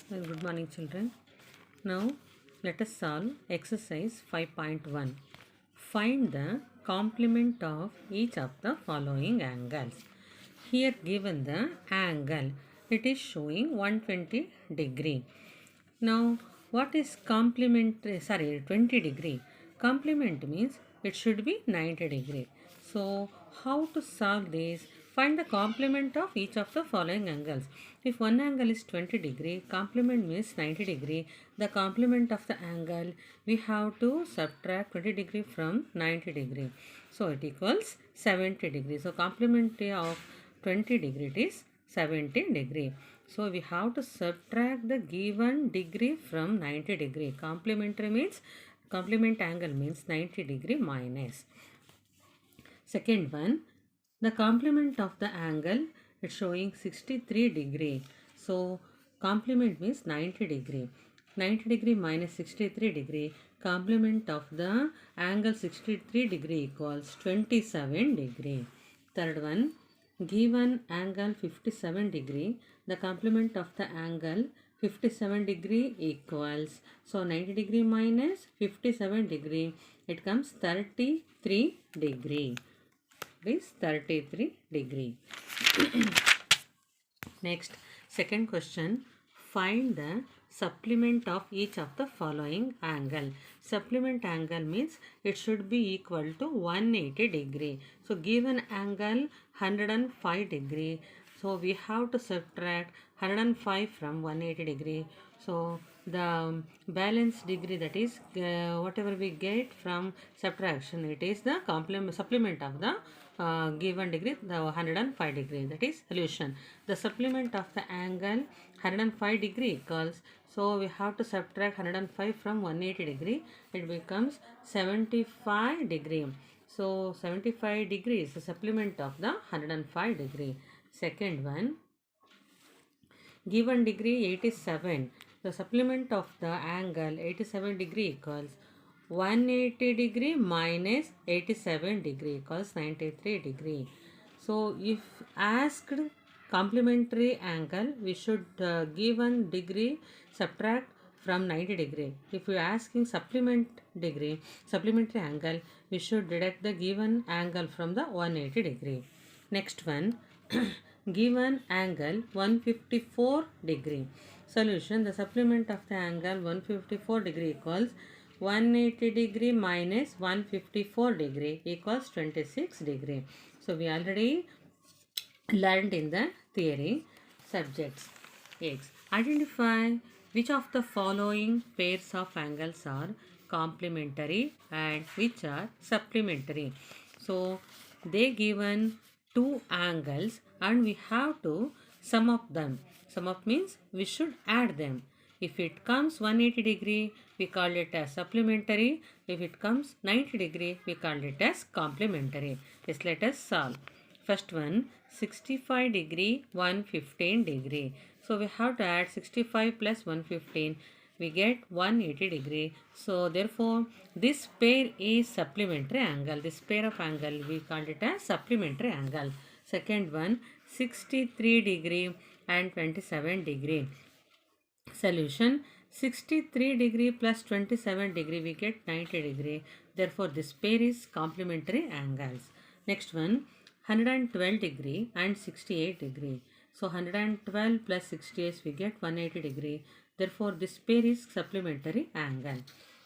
Good morning, children. Now, let us solve exercise 5.1. Find the complement of each of the following angles. Here given the angle, it is showing 120 degree. Now, what is complementary? 20 degree. Complement means it should be 90 degree. So, how to solve this? Find the complement of each of the following angles. If one angle is 20 degree, complement means 90 degree. The complement of the angle, we have to subtract 20 degree from 90 degree. So, it equals 70 degree. So, complementary of 20 degree it is 70 degree. So we have to subtract the given degree from 90 degree. Complementary means complement angle means 90 degree minus. Second one, the complement of the angle is showing 63 degree. So complement means 90 degree. 90 degree minus 63 degree. Complement of the angle 63 degree equals 27 degree. Third one, given angle 57 degree, the complement of the angle 57 degree equals, so 90 degree minus 57 degree, it comes 33 degree. It is 33 degree. Next, second question, find the supplement of each of the following angle. Supplement angle means it should be equal to 180 degree. So given angle 105 degree. So we have to subtract 105 from 180 degree. So the balance degree, that is whatever we get from subtraction, it is the supplement of the given degree, the 105 degree, that is solution. The supplement of the angle 105 degree equals, so we have to subtract 105 from 180 degree, it becomes 75 degree. So 75 degree is the supplement of the 105 degree. Second one, given degree 87, the supplement of the angle 87 degree equals 180 degree minus 87 degree equals 93 degree. So if asked complementary angle, we should given degree subtract from 90 degree. If we are asking supplementary angle, we should deduct the given angle from the 180 degree. Next one, given angle 154 degree. Solution, the supplement of the angle 154 degree equals 180 degree minus 154 degree equals 26 degree. So we already learned in the theory subjects. X. Identify which of the following pairs of angles are complementary and which are supplementary. So they given two angles and we have to sum up them. Sum up means we should add them. If it comes 180 degree, we call it as supplementary. If it comes 90 degree, we call it as complementary. Yes, let us solve. First one, 65 degree, 115 degree. So we have to add 65 plus 115. We get 180 degree. So therefore, this pair is supplementary angle. This pair of angle, we call it as supplementary angle. Second one, 63 degree and 27 degree. Solution, 63 degree plus 27 degree, we get 90 degree. Therefore, this pair is complementary angles. Next one, 112 degree and 68 degree. So 112 plus 68, we get 180 degree. Therefore, this pair is supplementary angle.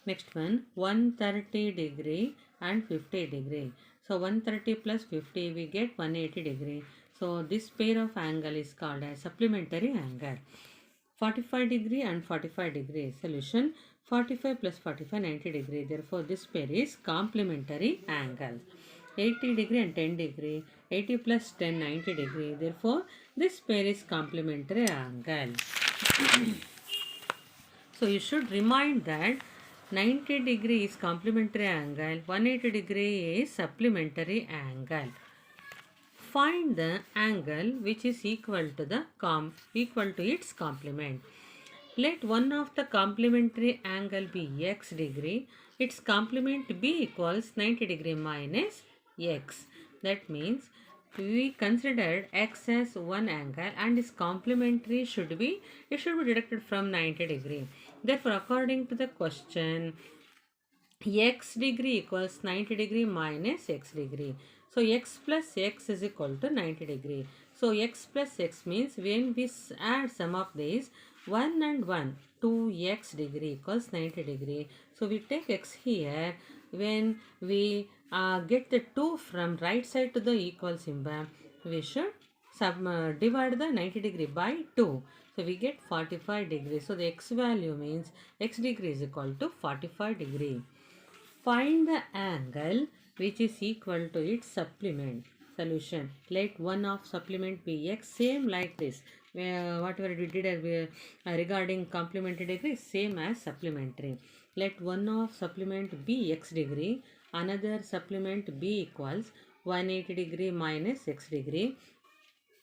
Next one, 130 degree and 50 degree. So 130 plus 50, we get 180 degree. So this pair of angle is called as supplementary angle. 45 degree and 45 degree. Solution, 45 plus 45, 90 degree. Therefore, this pair is complementary angle. 80 degree and 10 degree. 80 plus 10, 90 degree. Therefore, this pair is complementary angle. So, you should remind that 90 degree is complementary angle, 180 degree is supplementary angle. Find the angle which is equal to its complement. Let one of the complementary angle be x degree. Its complement b equals 90 degree minus x. That means we considered x as one angle and its complementary should be deducted from 90 degree. Therefore, according to the question, x degree equals 90 degree minus x degree. So x plus x is equal to 90 degree. So x plus x means when we add sum of these 1 and 1, 2x degree equals 90 degree. So we take x here. When we get the 2 from right side to the equal symbol, we should divide the 90 degree by 2. So we get 45 degree. So the x value means x degree is equal to 45 degree. Find the angle which is equal to its supplement. Solution. Let one of supplement be x, same like this. Whatever we did regarding complementary degree, same as supplementary. Let one of supplement be x degree, another supplement b equals 180 degree minus x degree.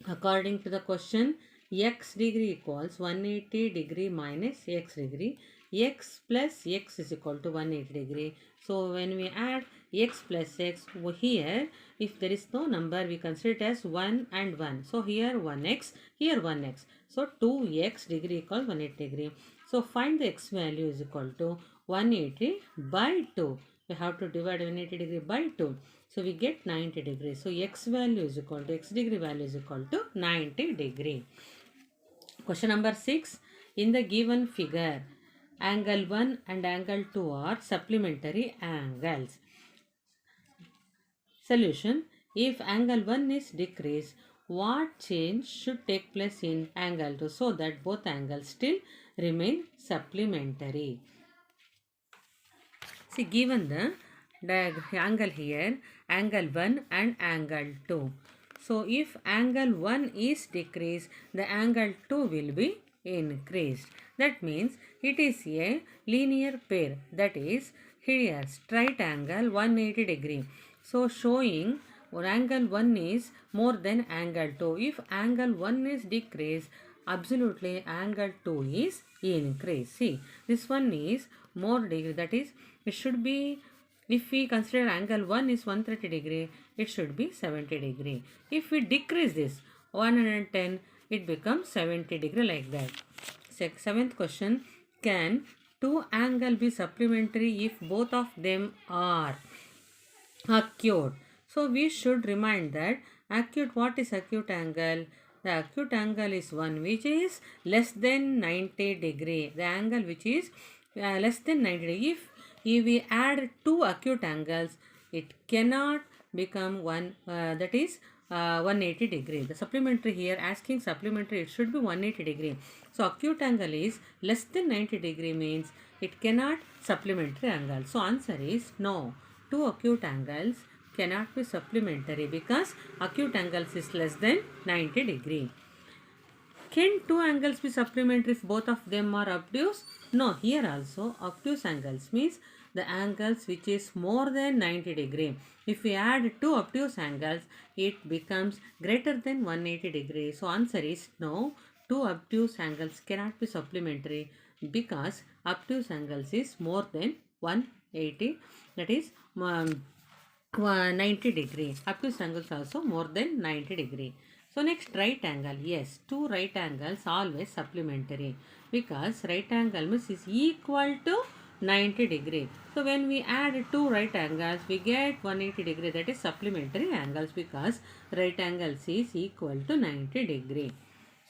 According to the question, x degree equals 180 degree minus x degree. X plus x is equal to 180 degree. So when we add x plus x over here, if there is no number, we consider it as 1 and 1. So here 1x, here 1x. So 2x degree equals 180 degree. So find the x value is equal to 180 by 2. We have to divide 180 degree by 2. So we get 90 degrees. So x value is equal to x degree value is equal to 90 degree. Question number 6. In the given figure, angle 1 and angle 2 are supplementary angles. Solution. If angle 1 is decreased, what change should take place in angle 2 so that both angles still remain supplementary? See, given the angle here, angle 1 and angle 2. So if angle 1 is decreased, the angle 2 will be increased. That means it is a linear pair. That is here straight angle 180 degree. So showing angle 1 is more than angle 2. If angle 1 is decreased, absolutely angle 2 is increased. See, this one is more degree. That is, it should be, if we consider angle 1 is 130 degree, it should be 70 degree. If we decrease this 110, it becomes 70 degree like that. Seventh question, can two angle be supplementary if both of them are acute? So we should remind that acute, what is acute angle? The acute angle is one which is less than 90 degree. The angle which is less than 90 degree. If we add two acute angles, it cannot become one, that is 180 degree. The supplementary here, asking supplementary, it should be 180 degree. So acute angle is less than 90 degree means it cannot supplementary angle. So answer is no. Two acute angles cannot be supplementary because acute angles is less than 90 degree. Can two angles be supplementary if both of them are obtuse? No, here also obtuse angles means the angles which is more than 90 degree. If we add two obtuse angles, it becomes greater than 180 degree. So answer is no, two obtuse angles cannot be supplementary because obtuse angles is more than 180, that is 90 degree. Obtuse angles also more than 90 degree. So next, right angle. Yes, two right angles always supplementary because right angle means is equal to 90 degree. So when we add two right angles, we get 180 degree, that is supplementary angles because right angles is equal to 90 degree.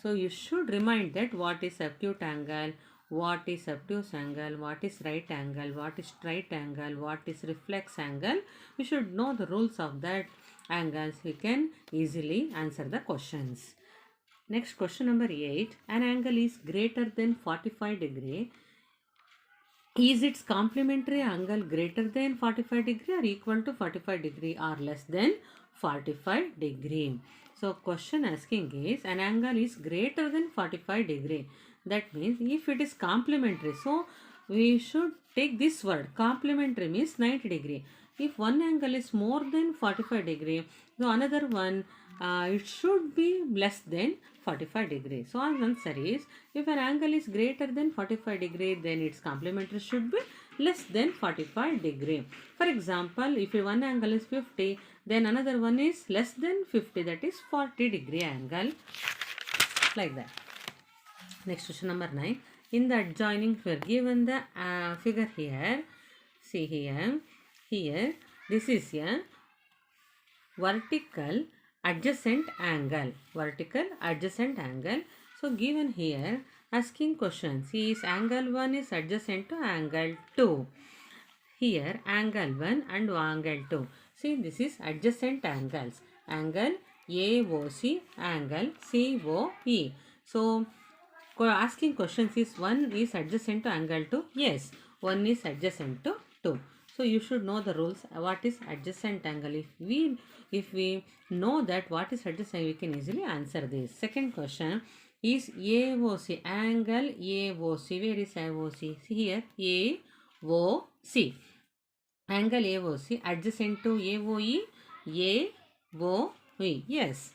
So you should remind that what is acute angle, what is obtuse angle, what is right angle, what is straight angle, what is reflex angle. We should know the rules of that angles. We can easily answer the questions. Next, question number 8. An angle is greater than 45 degree. Is its complementary angle greater than 45 degree or equal to 45 degree or less than 45 degree? So question asking is an angle is greater than 45 degree. That means if it is complementary, so we should take this word. Complementary means 90 degree. If one angle is more than 45 degree, so another one it should be less than 45 degree. So our answer is, if an angle is greater than 45 degree, then its complementary should be less than 45 degree. For example, if one angle is 50, Then another one is less than 50, that is 40 degree angle, like that. Next question number 9. In the adjoining figure, given the figure here, see here, this is a vertical adjacent angle. So given here, asking questions, is angle 1 is adjacent to angle 2. Here angle 1 and angle 2. See, this is adjacent angles. Angle AOC, angle COE. So asking questions, is 1 is adjacent to angle 2? Yes, 1 is adjacent to 2. So you should know the rules. What is adjacent angle? If we know that what is adjacent, we can easily answer this. Second question is AOC, angle AOC. Where is AOC? See here, AOC. Angle AOC adjacent to AOE, AOE. Yes.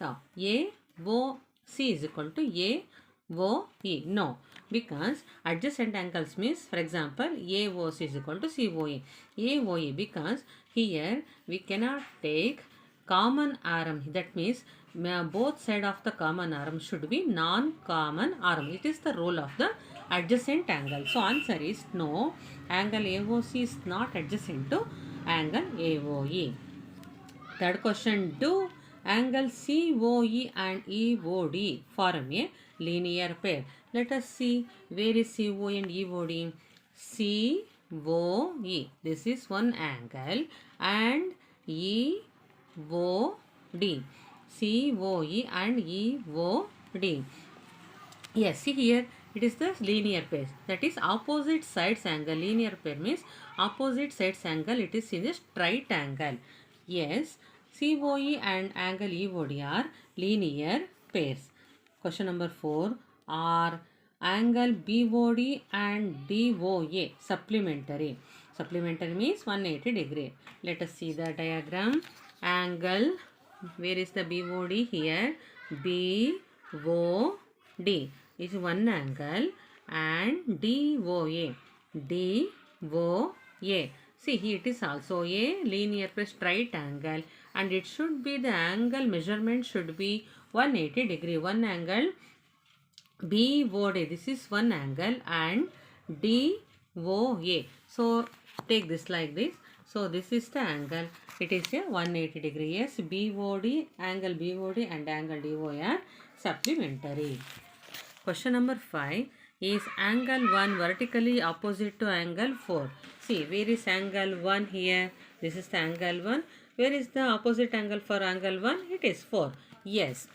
Now AOC is equal to AOE. No, because adjacent angles means, for example, AOC is equal to COE. AOE, because here we cannot take common arm. That means both sides of the common arm should be non-common arm. It is the rule of the adjacent angle. So answer is no. Angle AOC is not adjacent to angle AOE. Third question, do angle COE and EOD form a linear pair? Let us see where is CO and EOD. COE, this is one angle, and EOD, COE and EOD. Yes, see here, it is the linear pair, that is opposite sides angle. Linear pair means opposite sides angle, it is in a straight angle. Yes, COE and angle EOD are linear pairs. Question number 4, are angle BOD and DOA supplementary? Supplementary means 180 degree. Let us see the diagram. Angle, where is the BOD? Here, BOD is one angle, and DOA. See, here it is also a linear pair, straight angle, and it should be, the angle measurement should be 180 degree. One angle BOD, this is one angle, and DOA. So take this like this. So this is the angle. It is a 180 degree. Yes, BOD, angle BOD and angle DOA are supplementary. Question number 5, is angle 1 vertically opposite to angle 4? See, where is angle 1 here? This is the angle 1. Where is the opposite angle for angle 1? It is 4. Yes.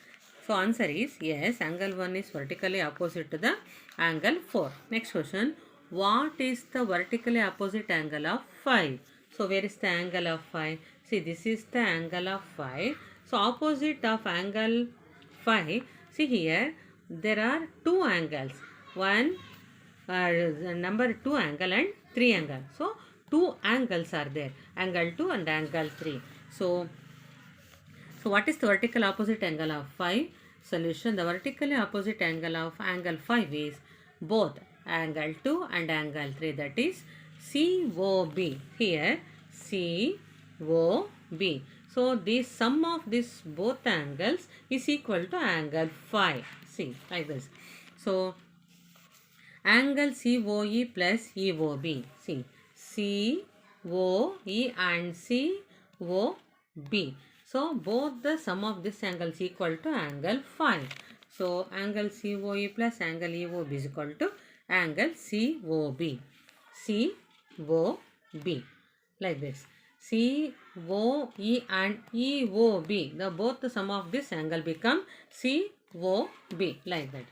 So answer is yes, angle 1 is vertically opposite to the angle 4. Next question, what is the vertically opposite angle of 5? So where is the angle of 5? See, this is the angle of 5. So opposite of angle 5, see here, there are two angles. One, number 2 angle and 3 angle. So two angles are there, angle 2 and angle 3. So what is the vertical opposite angle of 5? Solution, the vertically opposite angle of angle 5 is both angle 2 and angle 3, that is COB. Here COB. So the sum of these both angles is equal to angle 5. See, like this. So angle COE plus EOB. See, COE and COB. So both the sum of this angle is equal to angle 5. So angle COE plus angle EOB is equal to angle COB. COB. Like this. COE and EOB. Both the sum of this angle become COB. Like that.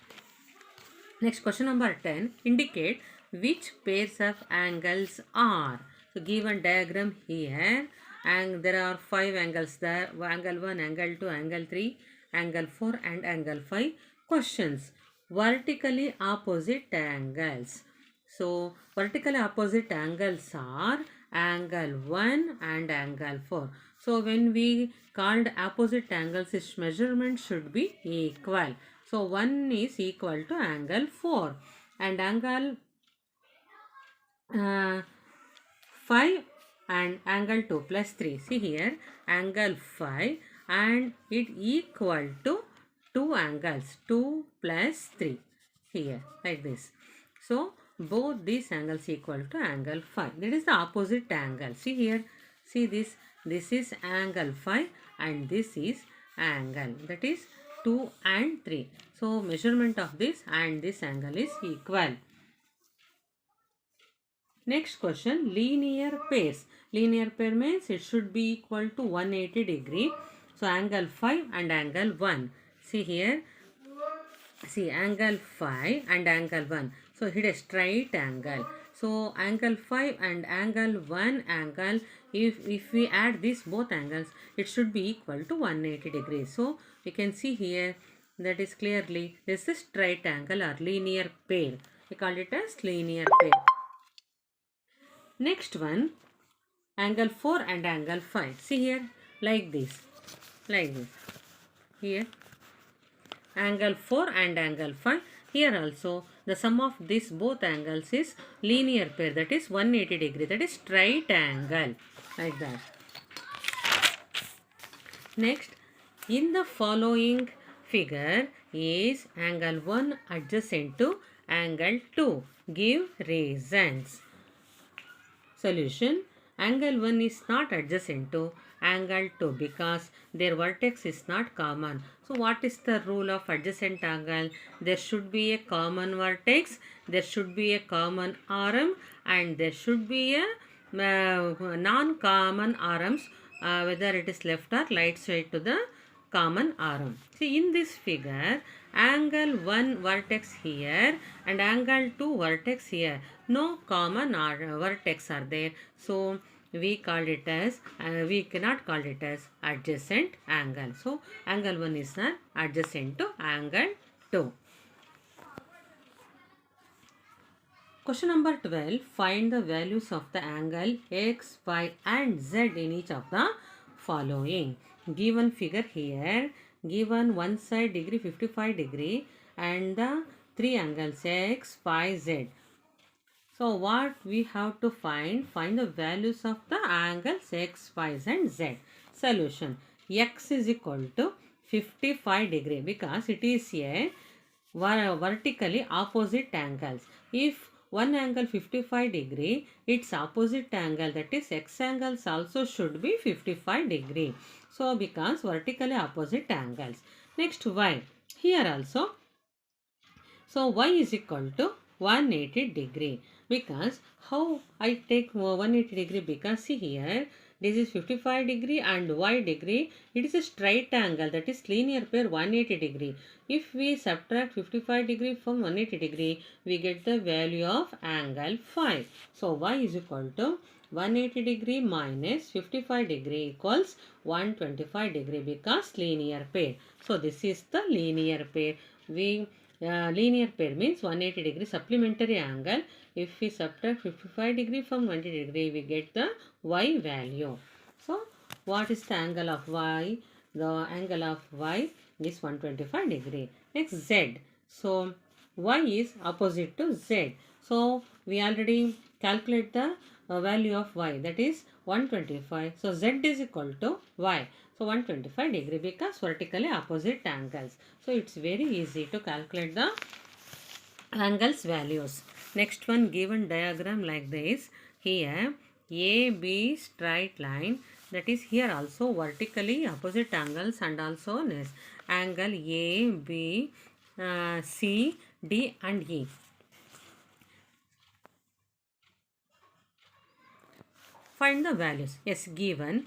Next, question number 10. Indicate which pairs of angles are. So given diagram here, and there are 5 angles there. Angle 1, angle 2, angle 3, angle 4 and angle 5. Questions. Vertically opposite angles. So vertically opposite angles are angle 1 and angle 4. So when we called opposite angles, its measurement should be equal. So 1 is equal to angle 4 and angle 5 and angle 2 plus 3. See here, angle 5 and it equal to 2 angles, 2 plus 3 here, like this. So, both these angles equal to angle 5. That is the opposite angle. See here, see this is angle 5 and this is angle, that is 2 and 3. So, measurement of this and this angle is equal. Next question, linear pairs. Linear pair means it should be equal to 180 degree. So angle 5 and angle 1. See here, see angle 5 and angle 1. So hit a straight angle. So angle 5 and angle 1 angle, if we add these both angles, it should be equal to 180 degrees. So we can see here that is clearly this is straight angle or linear pair. We call it as linear pair. Next one, angle 4 and angle 5. See here, like this. Here, angle 4 and angle 5. Here also, the sum of these both angles is linear pair, that is 180 degree, that is straight angle, like that. Next, in the following figure is angle 1 adjacent to angle 2. Give reasons. Solution, angle 1 is not adjacent to angle 2 because their vertex is not common. So what is the rule of adjacent angle? There should be a common vertex, there should be a common arm, and there should be a non-common arms, whether it is left or right side to the common arm. See, in this figure, angle 1 vertex here and angle 2 vertex here. No common vertex are there. So, we call it as, we cannot call it as adjacent angle. So, angle 1 is not adjacent to angle 2. Question number 12. Find the values of the angle x, y and z in each of the following. Given figure here, given one side degree 55 degree and the three angles x, y, z. So what we have to find the values of the angles x, y and z. Solution, x is equal to 55 degree because it is a vertically opposite angles. If one angle 55 degree, its opposite angle, that is x angles, also should be 55 degree. So because vertically opposite angles. Next, y. Here also, so y is equal to 180 degree. Because how I take 180 degree? Because see here, this is 55 degree and y degree. It is a straight angle, that is linear pair 180 degree. If we subtract 55 degree from 180 degree, we get the value of angle 5. So y is equal to 180 degree minus 55 degree equals 125 degree because linear pair. So this is the linear pair. Linear pair means 180 degree supplementary angle. If we subtract 55 degree from 180 degree, we get the y value. So, what is the angle of y? The angle of y is 125 degree. Next, z. So, y is opposite to z. So, we already calculate the value of y, that is 125. So, z is equal to y. So 125 degree because vertically opposite angles. So it's very easy to calculate the angles values. Next one, given diagram like this. Here AB straight line, that is here also vertically opposite angles and also angle A, B, C, D and E. Find the values. Yes, given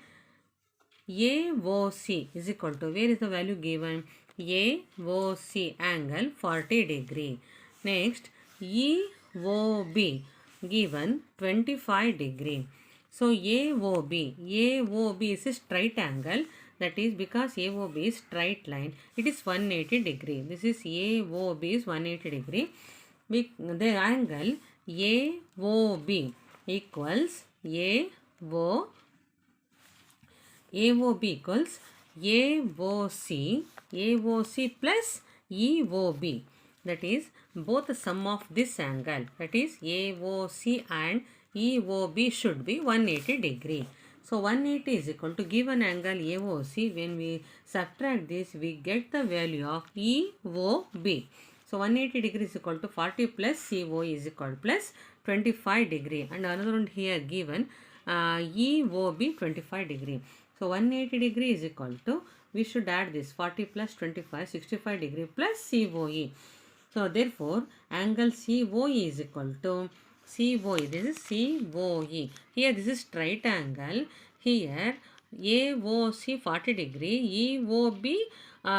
AOC is equal to, where is the value given? AOC angle 40 degree. Next, EOB given 25 degree. So AOB is a straight angle, that is because AOB is straight line, it is 180 degree. This is AOB is 180 degree. The angle AOB equals AOB equals AOC plus EOB. That is both the sum of this angle, that is AOC and EOB should be 180 degree. So 180 is equal to given angle AOC. When we subtract this, we get the value of EOB. So 180 degree is equal to 40 plus CO is equal to plus 25 degree. And another one here given EOB 25 degree. So 180 degree is equal to, we should add this 40 plus 25, 65 degree plus COE. So therefore angle COE is equal to COE. This is COE. Here this is straight angle. Here AOC 40 degree, EOB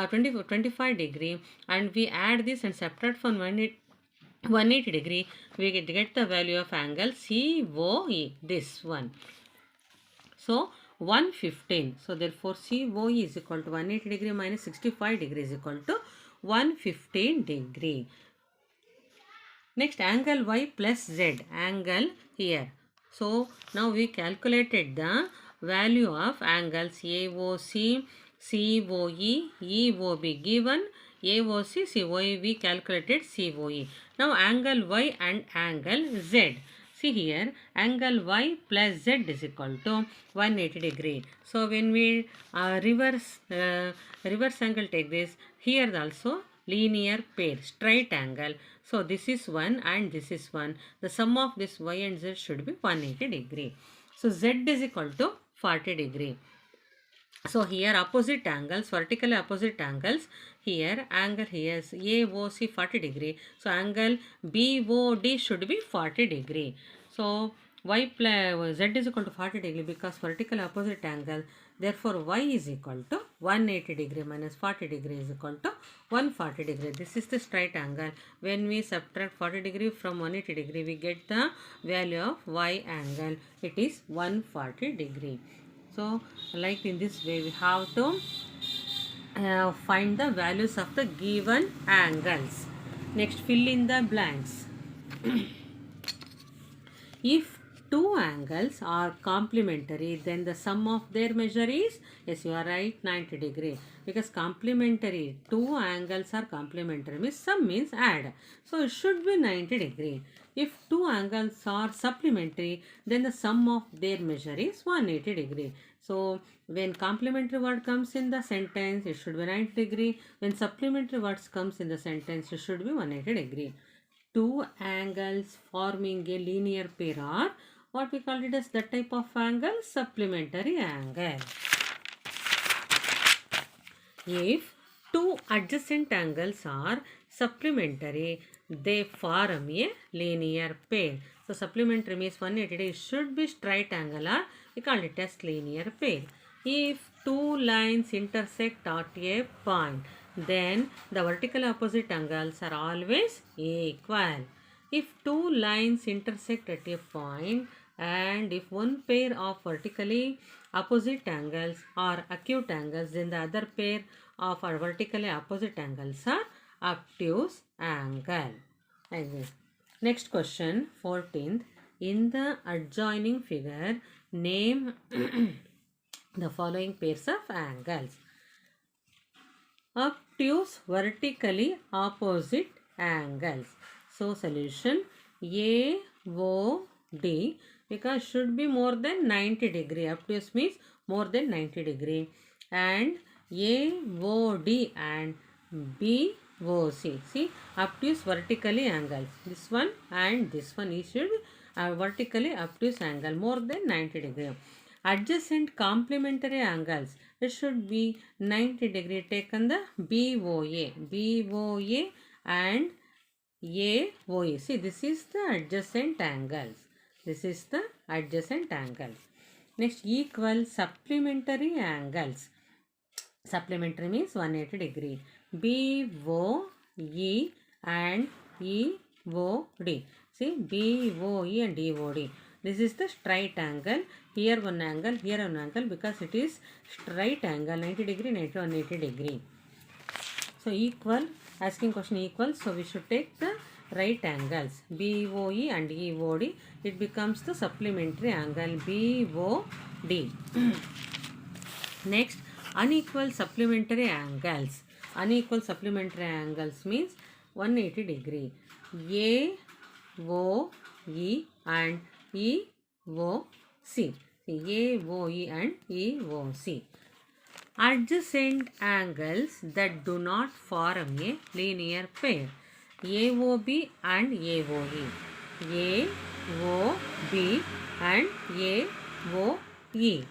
25 degree, and we add this and subtract from 180 degree, we get the value of angle COE, this one. So 115. So therefore COE is equal to 180 degree minus 65 degree is equal to 115 degree. Next, angle Y plus Z, angle here. So now we calculated the value of angles AOC, COE, EOB. Given AOC, COE, we calculated COE. Now angle Y and angle Z. See here, angle Y plus Z is equal to 180 degree. So when we reverse angle take this, here also linear pair, straight angle. So this is 1 and this is 1. The sum of this Y and Z should be 180 degree. So Z is equal to 40 degree. So here opposite angles, vertically opposite angles. Here angle here is AOC 40 degree. So angle BOD should be 40 degree. So Y plus Z is equal to 40 degree because vertical opposite angle. Therefore Y is equal to 180 degree minus 40 degree is equal to 140 degree. This is the straight angle. When we subtract 40 degree from 180 degree, we get the value of Y angle. It is 140 degree. So like in this way we have to find the values of the given angles. Next, fill in the blanks. If two angles are complementary, then the sum of their measure is, yes, you are right, 90 degree. Because complementary, two angles are complementary means sum means add. So it should be 90 degree. If two angles are supplementary, then the sum of their measure is 180 degree. So when complementary word comes in the sentence, it should be 90 degree. When supplementary words comes in the sentence, it should be 180 degree. Two angles forming a linear pair are what we call it as the type of angle, supplementary angle. If two adjacent angles are supplementary, they form a linear pair. So supplementary means 180 degree should be straight angle, or we call it as linear pair. If two lines intersect at a point, then the vertical opposite angles are always equal. If two lines intersect at a point and if one pair of vertically opposite angles are acute angles, then the other pair of our vertically opposite angles are obtuse angle. Like this. Next question, 14th. In the adjoining figure, name the following pairs of angles. Obtuse vertically opposite angles. So solution AOD, because should be more than 90 degree. Obtuse means more than 90 degree. And AOD and BOC. See, obtuse vertically angles. This one and this one is should vertically obtuse angle more than 90 degree. Adjacent complementary angles, it should be 90 degree. Taken the BOA and AOA. See, this is the adjacent angles. This is the adjacent angles. Next, equal supplementary angles. Supplementary means 180 degree. BOE and EOD. See, BOE and EOD. This is the straight angle. Here one angle, here one angle, because it is straight angle, 90 degree, 180 degree. So equal, asking question equal. So we should take the right angles, BOE and EOD. It becomes the supplementary angle, BOD. Next, unequal supplementary angles. Unequal supplementary angles means 180 degree. AOE and EOC. AOE and EOC. Adjacent angles that do not form a linear pair. AOB and AOE. AOB and AOE.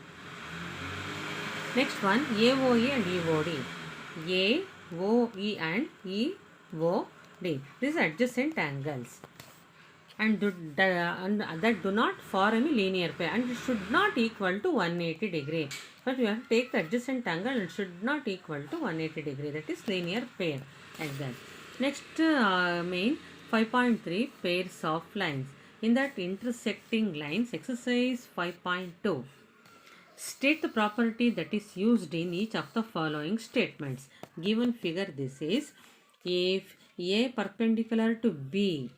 Next one, AOE and EOD. AOE and EOD. These are adjacent angles and that do not form a linear pair and it should not equal to 180 degree. But we have to take the adjacent angle and should not equal to 180 degree. That is linear pair like that. Next main 5.3 pairs of lines. In that intersecting lines, exercise 5.2. State the property that is used in each of the following statements. Given figure this is, if A perpendicular to B,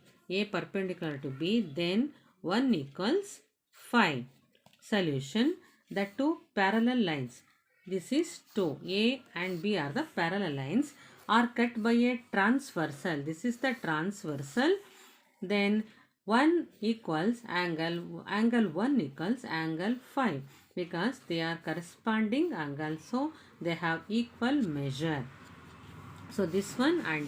then 1 equals 5. Solution, the two parallel lines, this is 2, A and B are the parallel lines, are cut by a transversal. This is the transversal. Then 1 equals angle 1 equals angle 5 because they are corresponding angles, so they have equal measure. So this one and